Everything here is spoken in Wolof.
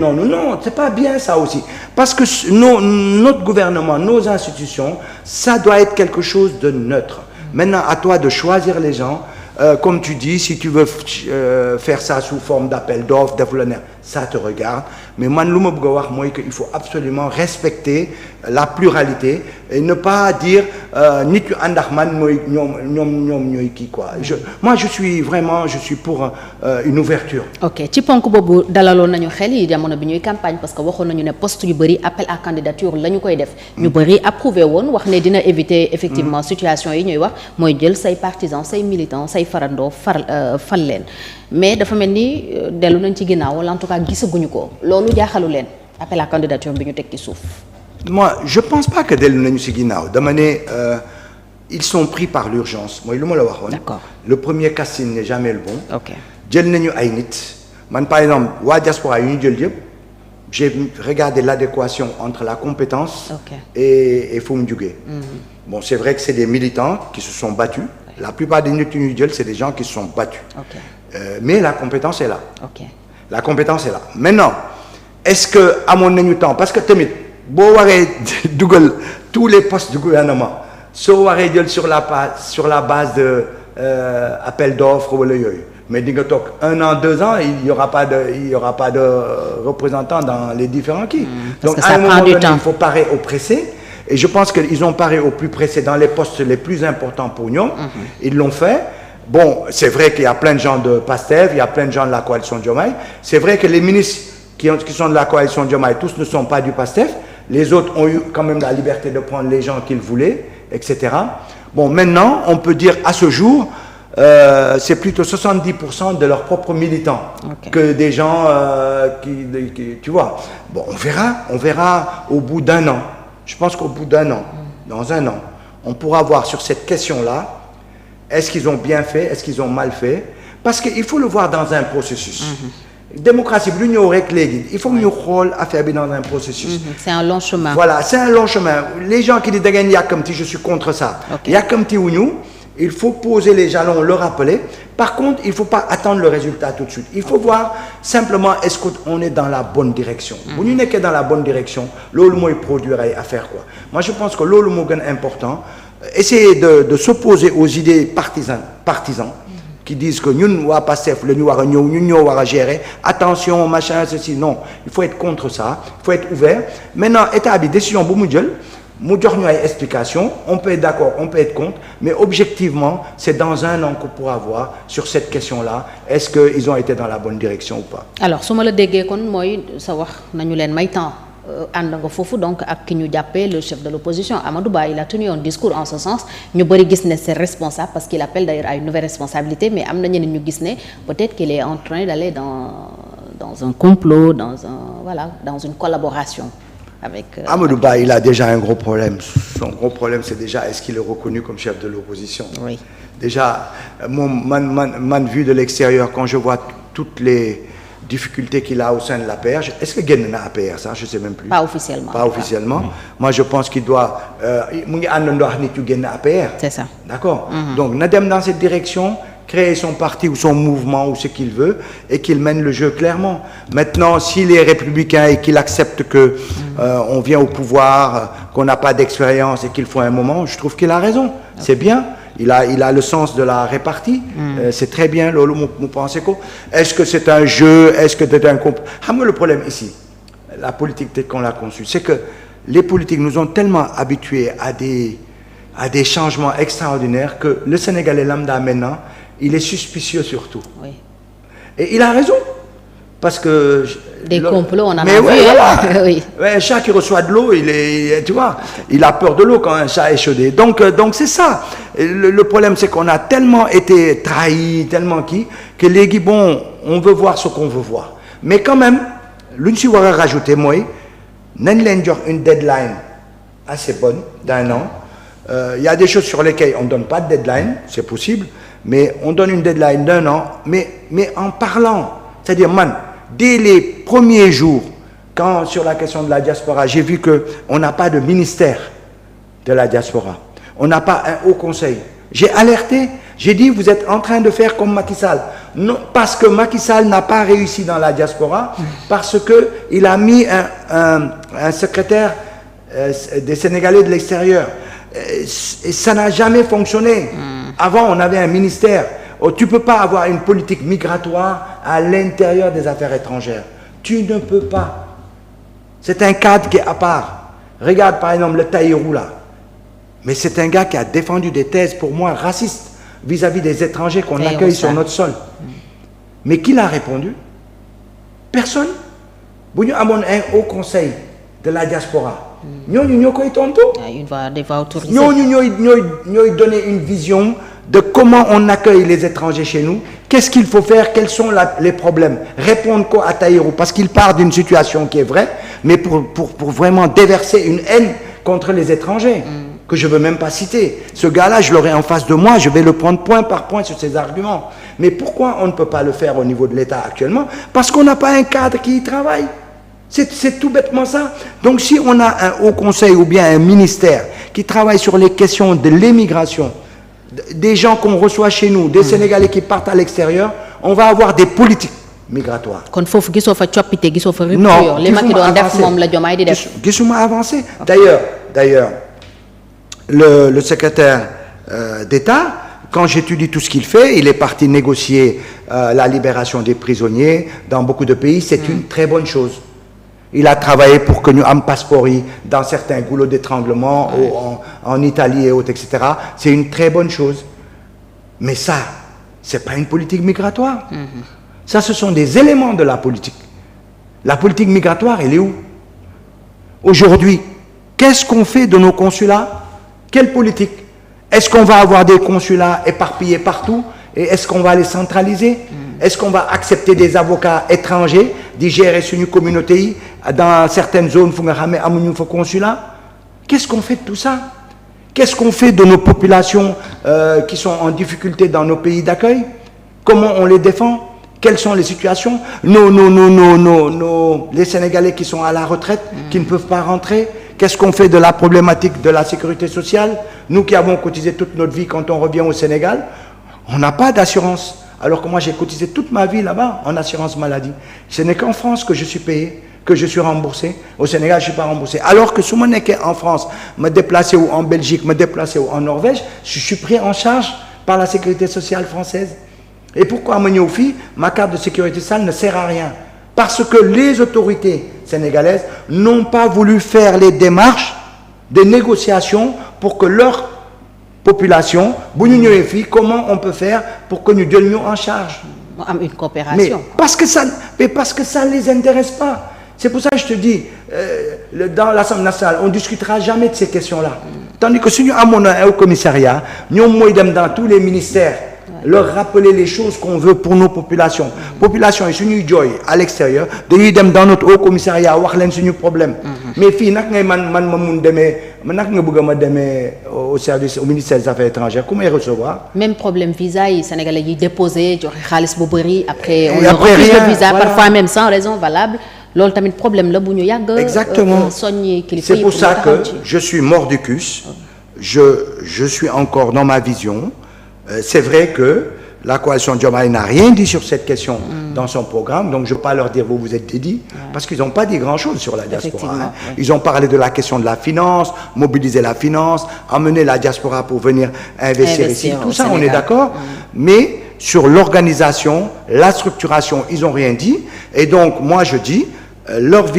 Non, non, non, c'est pas bien ça aussi. Parce que notre gouvernement, nos institutions, ça doit être quelque chose de neutre. Maintenant, à toi de choisir les gens. Comme tu dis, si tu veux faire ça sous forme d'appel d'offres, ça te regarde. Mais moi, il faut absolument respecter la pluralité et ne pas dire ni tu moi, je suis pour une ouverture. Ok, ci ponk boobu dalaloon nañu xel yi jamono bi ñuy campagne parce que waxoon nañu ne poste yu bëri appel à candidature la ñu koy def. ñu bëri approuvé woon wax ne dina éviter effectivement situation yi ñuy wax mooy jël say partisans say militants say farandoo fal leen mais dafa mel ni dellu nañ ci ginnaaw wala en tout cas gisaguñu ko loolu jaaxalu leen appel à candidature bi ñu teg ci suuf. Moi, je pense pas que dellu nañu ci ginnaaw dama ne ils sont pris par l'urgence mooy lu ma la waxoon. D'accord. Le premier casting n'est jamais le bon. Ok. jël nañu ay nit man par exemple waa diaspora yu ñu jël yëpp j'ai regardé l'adéquation entre la compétence. Ok. et fu mu jugee. Bon, c'est vrai que c'est des militants qui se sont battus. La plupart des nit yu ñu jël c'est des gens qui se sont battus. Ok. Mais la compétence est là. Ok. La compétence est là. Maintenant, est-ce que amoon nañu temps parce que tamit boo waree dugal tous les postes du gouvernement soo waree jël sur la base de appel d'offres wala yooyu mais di nga toog 1 an 2 ans il y aura pas de représentants dans les différents kii. Donc à un moment donné il faut parer au pressé et je pense que ils ont paré au plus pressé dans les postes les plus importants pour ñoom. Ils l'ont fait. Bon, c'est vrai qu'il y a plein de gens de PASTEF, il y a plein de gens de la coalition Diomaye. C'est vrai que les ministres qui sont de la coalition Diomaye, tous ne sont pas du PASTEF. Les autres ont eu quand même la liberté de prendre les gens qu'ils voulaient, etc. Bon, maintenant, on peut dire à ce jour, c'est plutôt 70% de leurs propres militants que des gens tu vois. Bon, on verra au bout d'un an. Je pense qu'au bout d'un an, dans un an, on pourra voir sur cette question-là. Est-ce qu'ils ont bien fait? Est-ce qu'ils ont mal fait? Parce qu'il faut le voir dans un processus. Démocratie bi lu ñëw rek léegi il faut que ñu xool affaire bi dans un processus. C'est un long chemin. Voilà, c'est un long chemin. Les gens qui disent da ngeen yàkkamti, je suis contre ça. Yàkkamti wuñu, il faut poser les jalons, le rappeler. Par contre, il ne faut pas attendre le résultat tout de suite. Il faut voir simplement est-ce qu'on est dans la bonne direction. Bu ñu nekkee dans la bonne direction, loolu mooy produire ay affaire quoi. Moi, je pense que loolu moo gën important. Essayer de s'opposer aux idées partisans qui disent que ñun waa PASTEF la ñu war a ñëw ñun ñoo war a gérer attention machin ceci non il faut être contre ça il faut être ouvert maintenant état bi décision bu mu jël mu jox ñu ay explications on peut être d'accord on peut être contre mais objectivement c'est dans un an qu'on pourra voir sur cette question-là est-ce que ils ont été dans la bonne direction ou pas. Alors su ma la déggee kon mooy sa wax nañu leen may temps. ànd nga foofu donc ak ki ñu jàppee le chef de l'opposition Amadou Ba il a tenu un discours en ce sens ñu bëri gis ne c'est responsable parce qu'il appelle d'ailleurs à une nouvelle responsabilité mais am na ñeneen ñu gis ne peut-être qu'il est en train d'aller dans un complot dans une collaboration avec Amadou Ba il a déjà un gros problème son gros problème c'est déjà est-ce qu'il est reconnu comme chef de l'opposition. Oui. Déjà moom man vu de l'extérieur quand je vois toutes les difficultés qu'il a au sein de l'APR est-ce que génn na APR ça je sais même plus. Pas officiellement. Moi je pense qu'il doit mu ngi àndandoo ak nit yu génn APR. C'est ça. D'accord. Donc na dem dans cette direction créer son parti ou son mouvement ou ce qu'il veut et qu'il mène le jeu clairement. Maintenant s'il est républicain et qu'il accepte que on vient au pouvoir qu'on n'a pas d'expérience et qu'il faut un moment je trouve qu'il a raison. C'est bien. Il a le sens de la répartie. C'est très bien loolu mu pensé ko. Est-ce que c'est un jeu? Est-ce que c'est un complot? Xam nga le problème ici la politique telle qu'on l'a conçue c'est que les politiques nous ont tellement habitués à des changements extraordinaires que le Sénégalais lambda maintenant il est suspicieux surtout. Oui. Et il a raison parce que des complots on en a vu. Mais voilà. Oui. Ouais, un chat qui reçoit de l'eau tu vois il a peur de l'eau quand un chat est chaudé donc c'est ça le problème c'est qu'on a tellement été trahis tellement que léegi bon on veut voir ce qu'on veut voir mais quand même lu ñu si war a rajouter mooy nañ leen jox une deadline assez bonne d'1 an il y a des choses sur lesquelles on donne pas de deadline c'est possible mais on donne une deadline d'1 an mais en parlant c'est-à-dire dès les premiers jours quand sur la question de la diaspora j'ai vu que on n'a pas de ministère de la diaspora on n'a pas un haut conseil j'ai alerté j'ai dit vous êtes en train de faire comme Macky Sall Non, parce que Macky Sall n'a pas réussi dans la diaspora, parce qu'il a mis un secrétaire des Sénégalais de l'extérieur. Et ça n'a jamais fonctionné. Avant, on avait un ministère. Oh, tu ne peux pas avoir une politique migratoire à l'intérieur des affaires étrangères. Tu ne peux pas. C'est un cadre qui est à part. Regarde par exemple le Tahirou là. Mais c'est un gars qui a défendu des thèses pour moi racistes vis-à-vis des étrangers qu'on accueille sur notre sol. Mais qui l'a répondu? Personne. Bu ñu amoon un haut conseil de la diaspora. ñooñu ñoo koy tontu. Il va autoriser. ñooñu ñooy donner une vision de comment on accueille les étrangers chez nous. Qu'est-ce qu'il faut faire? Quels sont les problèmes? Répondre quoi à Tahirou? Parce qu'il part d'une situation qui est vraie, mais pour vraiment déverser une haine contre les étrangers. Que je ne veux même pas citer. Ce gars-là, je l'aurai en face de moi, je vais le prendre point par point sur ses arguments. Mais pourquoi on ne peut pas le faire au niveau de l'État actuellement? Parce qu'on n'a pas un cadre qui y travaille. C'est tout bêtement ça. Donc si on a un haut conseil ou bien un ministère qui travaille sur les questions de l'émigration, des gens qu'on reçoit chez nous, des Sénégalais qui partent à l'extérieur, on va avoir des politiques migratoires. Kon foofu gisoo fa coppite gisoo fa rupture. Non, li ma ki doon def moom la Diomaye di def. Gisuma avancé. D'ailleurs, le secrétaire d'État, quand j'étudie tout ce qu'il fait, il est parti négocier la libération des prisonniers dans beaucoup de pays. C'est une très bonne chose. Il a travaillé pour que nous ayons passeport dans certains goulots d'étranglement en Italie et autres, etc. C'est une très bonne chose. Mais ça, c'est pas une politique migratoire. Ça, ce sont des éléments de la politique. La politique migratoire, elle est où? Aujourd'hui, qu'est-ce qu'on fait de nos consulats? Quelle politique? Est-ce qu'on va avoir des consulats éparpillés partout? Et est-ce qu'on va les centraliser? Est-ce qu'on va accepter des avocats étrangers d'y gérer sur une communauté dans certaines zones où il y a un consulat? Qu'est-ce qu'on fait de tout ça? Qu'est-ce qu'on fait de nos populations qui sont en difficulté dans nos pays d'accueil? Comment on les défend? Quelles sont les situations? Les Sénégalais qui sont à la retraite, qui ne peuvent pas rentrer. Qu'est-ce qu'on fait de la problématique de la sécurité sociale? Nous qui avons cotisé toute notre vie quand on revient au Sénégal, on n'a pas d'assurance. Alors que moi, j'ai cotisé toute ma vie là-bas en assurance maladie. Ce n'est qu'en France que je suis payé, que je suis remboursé. Au Sénégal, je ne suis pas remboursé. Alors que si je suis en France, me déplacer ou en Belgique, me déplacer ou en Norvège, je suis pris en charge par la sécurité sociale française. Et pourquoi ma carte de sécurité sociale ne sert à rien? Parce que les autorités sénégalaises n'ont pas voulu faire les démarches de négociation pour que leur population, comment on peut faire pour que nous donnions en charge? Une coopération. Mais parce que ça ne les intéresse pas. C'est pour ça que je te dis, dans l'Assemblée nationale, on ne discutera jamais de ces questions-là. Tandis que si nous avons un commissariat, nous sommes dans tous les ministères, leur rappeler les choses qu'on veut pour nos populations. Population est suñuy joy à l'extérieur, dañuy dem dans notre haut commissariat wax leen suñu problème. Mais fii nag ngay man ma mun demee nag nga bëgg ma demee au service au ministère des Affaires étrangères ku may recevoir. Même problème visa yi Sénégalais yi déposé joxe xaalis bu bëri après on leur refuse le visa parfois même sans raison valable. Loolu tamit problème la bu ñu yàgg. Exactement. Soññi kilifa yi. C'est pour ça que je suis mordicus. Je suis encore dans ma vision. C'est vrai que la coalition Diomaye n'a rien dit sur cette question dans son programme, donc je ne vais pas leur dire vous êtes dédits, parce qu'ils n'ont pas dit grand-chose sur la diaspora. Hein. Oui. Ils ont parlé de la question de la finance, mobiliser la finance, emmener la diaspora pour venir investir ici. Tout ça, Sénégal. On est d'accord, mais sur l'organisation, la structuration, ils n'ont rien dit. Et donc, moi, je dis, leur